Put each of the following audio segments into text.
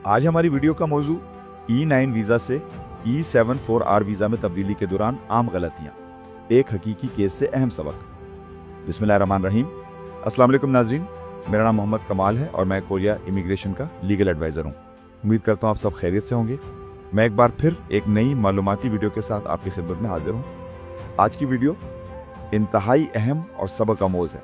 आज हमारी वीडियो का मौजू E9 वीज़ा से E74R वीज़ा में तब्दीली के दौरान आम गलतियां, एक हकीकी केस से अहम सबक। बिस्मिल्लाहिर्रहमानिर्रहीम। अस्सलाम वालेकुम नाजरीन, मेरा नाम मोहम्मद कमाल है और मैं कोरिया इमिग्रेशन का लीगल एडवाइज़र हूँ। उम्मीद करता हूँ आप सब खैरियत से होंगे। मैं एक बार फिर एक नई मालूमाती वीडियो के साथ आपकी खिदमत में हाजिर हूँ। आज की वीडियो इंतहाई अहम और सबक आमोज़ है,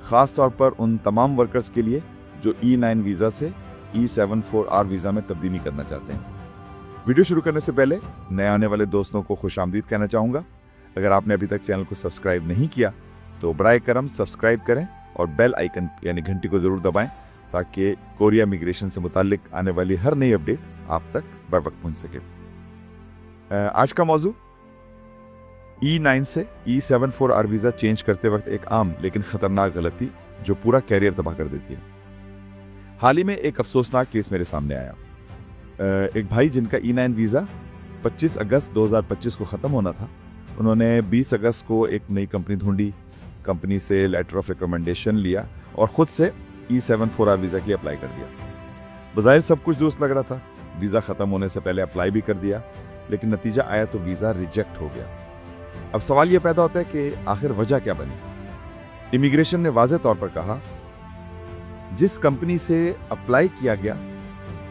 ख़ास तौर पर उन तमाम वर्कर्स के लिए जो E9 वीज़ा से E74R वीज़ा में तब्दीली करना चाहते हैं। वीडियो शुरू करने से पहले नए आने वाले दोस्तों को खुशामदीद कहना चाहूँगा। अगर आपने अभी तक चैनल को सब्सक्राइब नहीं किया तो बराए करम सब्सक्राइब करें और बेल आइकन यानी घंटी को ज़रूर दबाएं ताकि कोरिया इमिग्रेशन से मुताल्लिक आने वाली हर नई अपडेट आप तक बर वक्त पहुँच सके। आज का मौजू E9 से E74R वीज़ा चेंज करते वक्त एक आम लेकिन ख़तरनाक गलती जो पूरा कैरियर तबाह कर देती है। हाल ही में एक अफसोसनाक केस मेरे सामने आया। एक भाई जिनका E9 वीज़ा 25 अगस्त 2025 को ख़त्म होना था, उन्होंने 20 अगस्त को एक नई कंपनी ढूंढी, कंपनी से लेटर ऑफ रिकमेंडेशन लिया और ख़ुद से E74R वीज़ा के लिए अप्लाई कर दिया। बज़ाहिर सब कुछ दुरुस्त लग रहा था, वीज़ा ख़त्म होने से पहले अप्लाई भी कर दिया, लेकिन नतीजा आया तो वीज़ा रिजेक्ट हो गया। अब सवाल ये पैदा होता है कि आखिर वजह क्या बनी। इमिग्रेशन ने वाज़ेह तौर पर कहा, जिस कंपनी से अप्लाई किया गया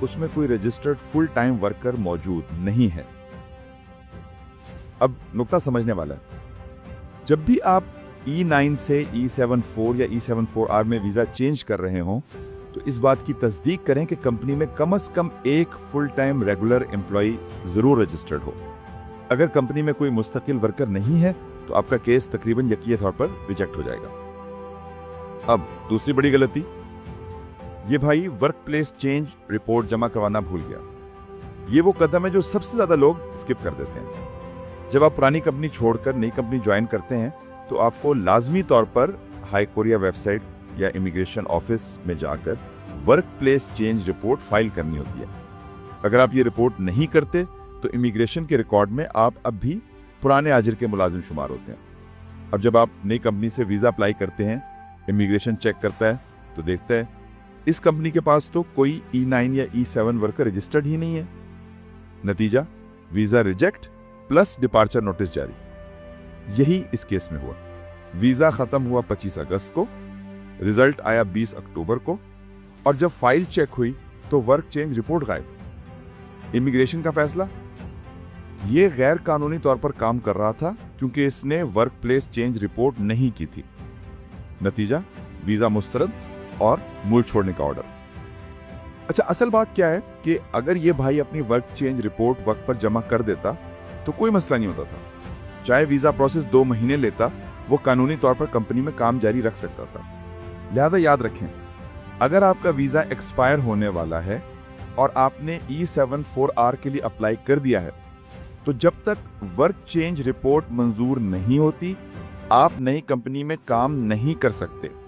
उसमें कोई रजिस्टर्ड फुल टाइम वर्कर मौजूद नहीं है। अब नुक्ता समझने वाला है, जब भी आप E9 से E74 या E74R में वीज़ा चेंज कर रहे हों तो इस बात की तस्दीक करें कि कंपनी में कम से कम एक फुल टाइम रेगुलर एम्प्लॉय ज़रूर रजिस्टर्ड हो। अगर कंपनी में कोई मुस्तकिल वर्कर नहीं है तो आपका केस तकरीबन यकीनी तौर पर रिजेक्ट हो जाएगा। अब दूसरी बड़ी गलती, ये भाई वर्क प्लेस चेंज रिपोर्ट जमा करवाना भूल गया। ये वो कदम है जो सबसे ज़्यादा लोग स्किप कर देते हैं। जब आप पुरानी कंपनी छोड़कर नई कंपनी ज्वाइन करते हैं तो आपको लाजमी तौर पर हाई कोरिया वेबसाइट या इमिग्रेशन ऑफिस में जाकर work place change report file करनी होती है। अगर आप ये रिपोर्ट नहीं करते तो इमिग्रेशन के रिकॉर्ड में आप अब भी पुराने आजिर के मुलाजिम शुमार होते हैं। अब जब आप नई कंपनी से वीज़ा अप्लाई करते हैं, इमिग्रेशन चेक करता है तो देखता है इस कंपनी के पास तो कोई E9 या E7 वर्कर रजिस्टर्ड ही नहीं है। नतीजा visa reject plus departure notice जारी। यही इस केस में हुआ। वीज़ा ख़त्म हुआ 25 अगस्त को, रिजल्ट आया 20 अक्टूबर को और जब फाइल चेक हुई तो वर्क चेंज रिपोर्ट गायब। इमिग्रेशन का फैसला, ये गैर कानूनी तौर पर काम कर रहा था क्योंकि इसने वर्क प्लेस चेंज रिपोर्ट नहीं की थी। नतीजा वीज़ा मुस्तरद और मुल्क छोड़ने का ऑर्डर। अच्छा, असल बात क्या है कि अगर ये भाई अपनी वर्क चेंज रिपोर्ट वक्त पर जमा कर देता तो कोई मसला नहीं होता था। चाहे वीज़ा प्रोसेस 2 महीने लेता, वो कानूनी तौर पर कंपनी में काम जारी रख सकता था। लिहाजा याद रखें, अगर आपका वीज़ा एक्सपायर होने वाला है और आपने E74R के लिए अप्लाई कर दिया है तो जब तक वर्क चेंज रिपोर्ट मंजूर नहीं होती आप नई कंपनी में काम नहीं कर सकते।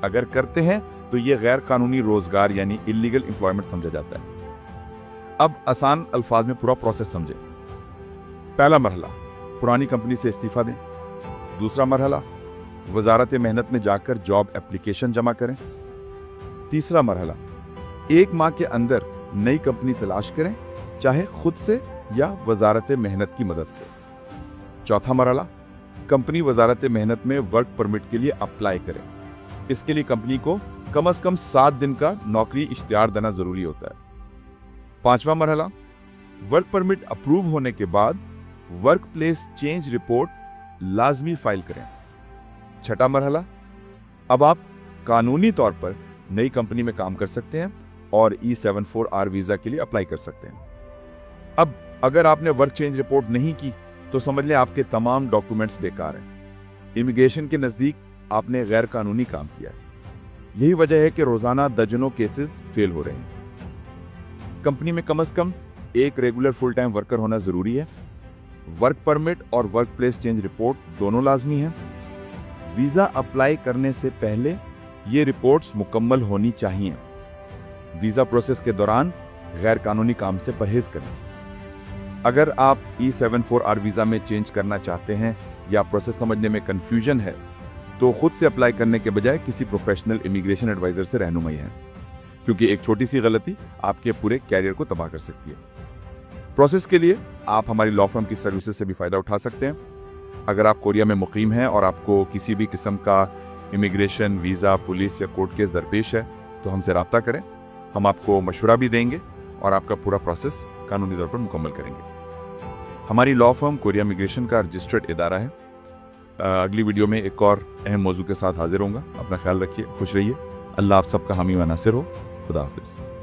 अगर करते हैं तो यह गैर कानूनी रोजगार यानी इलीगल एम्प्लॉयमेंट समझा जाता है। अब आसान अल्फाज में पूरा प्रोसेस समझें। पहला मरहला, पुरानी कंपनी से इस्तीफा दें। दूसरा मरहला, वजारत मेहनत में जाकर जॉब एप्लीकेशन जमा करें। तीसरा मरहला, 1 माह के अंदर नई कंपनी तलाश करें, चाहे खुद से या वजारत मेहनत की मदद से। चौथा मरहला, कंपनी वजारत मेहनत में वर्क परमिट के लिए अप्लाई करें। इसके लिए कंपनी को कम से कम 7 दिन का नौकरी इश्तिहार देना जरूरी होता है। पांचवा मरहला, वर्क परमिट अप्रूव होने के बाद वर्क प्लेस चेंज रिपोर्ट लाजमी फाइल करें। छठा मरहला, अब आप कानूनी तौर पर नई कंपनी में काम कर सकते हैं और E74R वीज़ा के लिए अप्लाई कर सकते हैं। अब अगर आपने वर्क चेंज रिपोर्ट नहीं की तो समझ लें आपके तमाम डॉक्यूमेंट्स बेकार हैं। इमिग्रेशन के नज़दीक आपने गैर कानूनी काम किया है। यही वजह है कि रोज़ाना दर्जनों केसेस फेल हो रहे हैं। कंपनी में कम से कम एक रेगुलर फुल टाइम वर्कर होना ज़रूरी है। वर्क परमिट और वर्क प्लेस चेंज रिपोर्ट दोनों लाजमी हैं। वीज़ा अप्लाई करने से पहले ये रिपोर्ट्स मुकम्मल होनी चाहिए। वीज़ा प्रोसेस के दौरान गैर कानूनी काम से परहेज करें। अगर आप E74R वीज़ा में चेंज करना चाहते हैं या प्रोसेस समझने में कन्फ्यूजन है तो खुद से अप्लाई करने के बजाय किसी प्रोफेशनल इमिग्रेशन एडवाइज़र से रहनुमाई है। क्योंकि एक छोटी सी गलती आपके पूरे कैरियर को तबाह कर सकती है। प्रोसेस के लिए आप हमारी लॉ फर्म की सर्विसेज से भी फ़ायदा उठा सकते हैं। अगर आप कोरिया में मुकीम हैं और आपको किसी भी किस्म का इमिग्रेशन, वीज़ा, पुलिस या कोर्ट केस दरपेश है तो हमसे रब्ता करें। हम आपको मशवरा भी देंगे और आपका पूरा प्रोसेस कानूनी तौर पर मुकम्मल करेंगे। हमारी लॉ फर्म कोरिया इमिग्रेशन का रजिस्टर्ड इदारा है। अगली वीडियो में एक और अहम मौजू के साथ हाजिर होऊंगा। अपना ख्याल रखिए, खुश रहिए। अल्लाह आप सबका हामी व नासिर हो। खुदा हाफिज़।